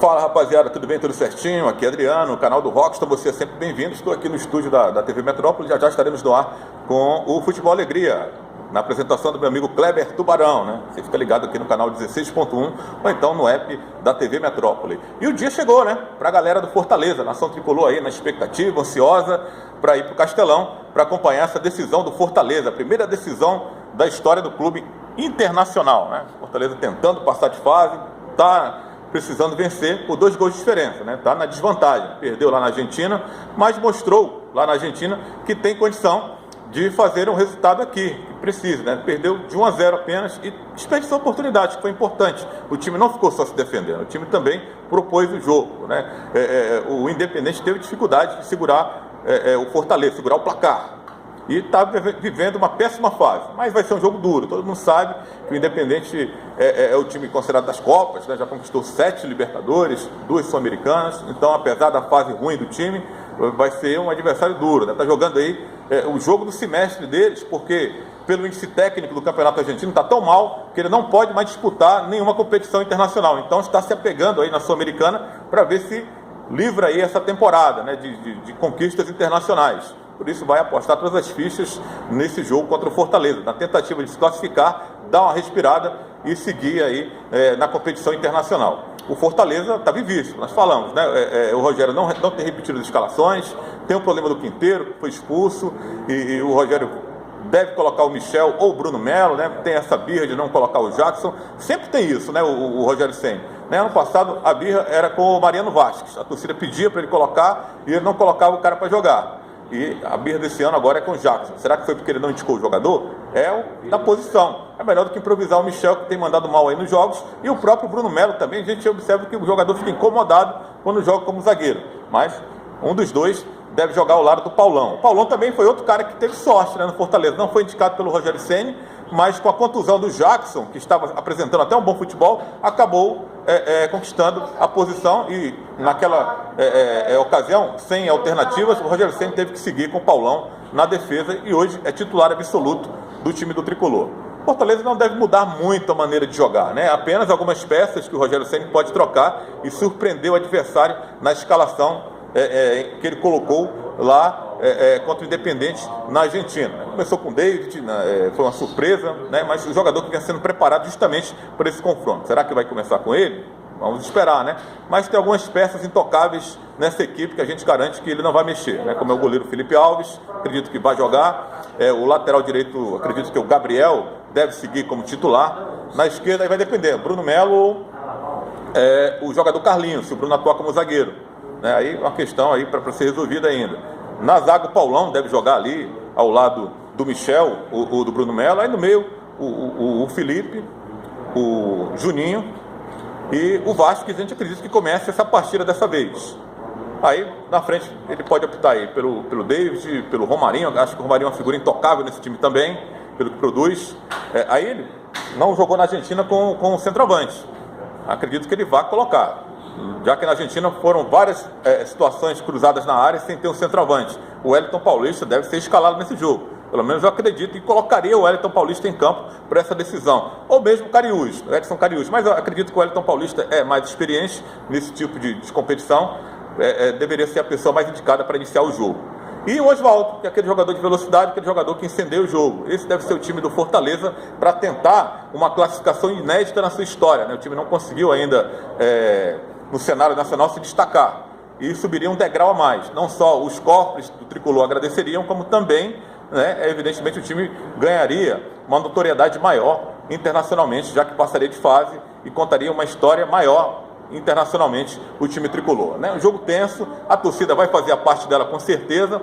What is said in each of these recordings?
Fala, rapaziada, tudo bem? Tudo certinho? Aqui é Adriano, canal do Rockstar, você é sempre bem-vindo. Estou aqui no estúdio da TV Metrópole, já estaremos no ar com o Futebol Alegria, na apresentação do meu amigo Kleber Tubarão, né? Você fica ligado aqui no canal 16.1 ou então no app da TV Metrópole. E o dia chegou, né? Para a galera do Fortaleza, nação tricolor aí na expectativa, ansiosa para ir para o Castelão, para acompanhar essa decisão do Fortaleza, a primeira decisão da história do clube internacional, né? Fortaleza tentando passar de fase, tá precisando vencer por 2 gols de diferença, né? Tá na desvantagem, perdeu lá na Argentina, mas mostrou lá na Argentina que tem condição de fazer um resultado aqui, que precisa, né? Perdeu de 1-0 apenas e desperdiçou oportunidades, que foi importante. O time não ficou só se defendendo, o time também propôs o jogo, né? O Independente teve dificuldade de segurar o Fortaleza, segurar o placar. E está vivendo uma péssima fase, mas vai ser um jogo duro. Todo mundo sabe que o Independente é o time considerado das Copas, né? Já conquistou 7 Libertadores, 2 Sul-Americanas. Então, apesar da fase ruim do time, vai ser um adversário duro, né? Está jogando aí o jogo do semestre deles, porque pelo índice técnico do Campeonato Argentino está tão mal que ele não pode mais disputar nenhuma competição internacional. Então, está se apegando aí na Sul-Americana para ver se livra aí essa temporada, né, de conquistas internacionais. Por isso vai apostar todas as fichas nesse jogo contra o Fortaleza, na tentativa de se classificar, dar uma respirada e seguir aí na competição internacional. O Fortaleza está vivíssimo, nós falamos, né? O Rogério não tem repetido as escalações, tem o problema do Quinteiro, que foi expulso, e o Rogério deve colocar o Michel ou o Bruno Melo, né? Tem essa birra de não colocar o Jackson, sempre tem isso, né? O Rogério Ceni. Né? Ano passado a birra era com o Mariano Vasquez, a torcida pedia para ele colocar e ele não colocava o cara para jogar. E a birra desse ano agora é com o Jackson. Será que foi porque ele não indicou o jogador? Da posição. É melhor do que improvisar o Michel, que tem mandado mal aí nos jogos, e o próprio Bruno Melo também. A gente observa que o jogador fica incomodado quando joga como zagueiro. Mas um dos dois deve jogar ao lado do Paulão. O Paulão também foi outro cara que teve sorte, né, no Fortaleza. Não foi indicado pelo Rogério Ceni, mas com a contusão do Jackson, que estava apresentando até um bom futebol, acabou conquistando a posição e naquela ocasião, sem alternativas, o Rogério Ceni teve que seguir com o Paulão na defesa e hoje é titular absoluto do time do Tricolor. Fortaleza não deve mudar muito a maneira de jogar, né? Apenas algumas peças que o Rogério Ceni pode trocar e surpreender o adversário na escalação que ele colocou lá contra o Independente na Argentina. Começou com o David, foi uma surpresa, né? Mas o jogador que vinha sendo preparado justamente para esse confronto. Será que vai começar com ele? Vamos esperar, né? Mas tem algumas peças intocáveis nessa equipe que a gente garante que ele não vai mexer, né? Como é o goleiro Felipe Alves, acredito que vai jogar. O lateral direito, acredito que o Gabriel deve seguir como titular. Na esquerda aí vai depender, Bruno Melo ou o jogador Carlinhos, se o Bruno atuar como zagueiro. Aí uma questão aí para ser resolvida ainda. Na zaga o Paulão deve jogar ali ao lado do Michel, o do Bruno Melo. Aí no meio o Felipe, o Juninho e o Vasquez. A gente acredita que comece essa partida dessa vez. Aí na frente ele pode optar aí pelo David, pelo Romarinho. Acho que o Romarinho é uma figura intocável nesse time também, pelo que produz. Aí ele não jogou na Argentina com o centroavante. Acredito que ele vai colocar, já que na Argentina foram várias situações cruzadas na área sem ter um centroavante. O Wellington Paulista deve ser escalado nesse jogo. Pelo menos eu acredito e colocaria o Wellington Paulista em campo para essa decisão. Ou mesmo o Cariús, o Edson Cariús. Mas eu acredito que o Wellington Paulista é mais experiente nesse tipo de competição. Deveria ser a pessoa mais indicada para iniciar o jogo. E o Oswaldo, que é aquele jogador de velocidade, aquele jogador que incendeia o jogo. Esse deve ser o time do Fortaleza para tentar uma classificação inédita na sua história, né? O time não conseguiu ainda, no cenário nacional, se destacar. E subiria um degrau a mais. Não só os corpos do Tricolor agradeceriam, como também, né, evidentemente, o time ganharia uma notoriedade maior internacionalmente, já que passaria de fase e contaria uma história maior internacionalmente o time tricolor, né? Um jogo tenso, a torcida vai fazer a parte dela com certeza,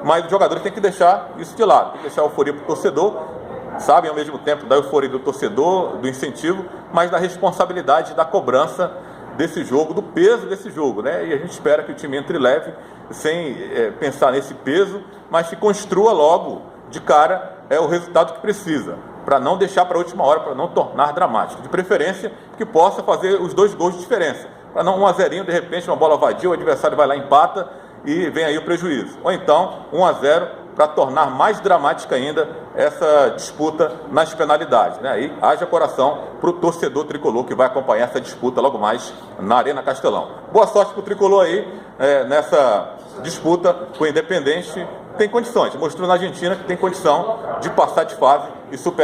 mas os jogadores têm que deixar isso de lado, tem que deixar a euforia para o torcedor, sabem ao mesmo tempo da euforia do torcedor, do incentivo, mas da responsabilidade da cobrança desse jogo, do peso desse jogo, né? E a gente espera que o time entre leve, sem pensar nesse peso, mas que construa logo de cara o resultado que precisa, para não deixar para a última hora, para não tornar dramático. De preferência, que possa fazer os 2 gols de diferença. Para não 1-0, de repente, uma bola vadia, o adversário vai lá, empata e vem aí o prejuízo. Ou então, 1-0 para tornar mais dramática ainda essa disputa nas penalidades, né? Aí haja coração para o torcedor tricolor que vai acompanhar essa disputa logo mais na Arena Castelão. Boa sorte para o tricolor aí nessa disputa com o Independente. Tem condições, mostrou na Argentina que tem condição de passar de fase e superar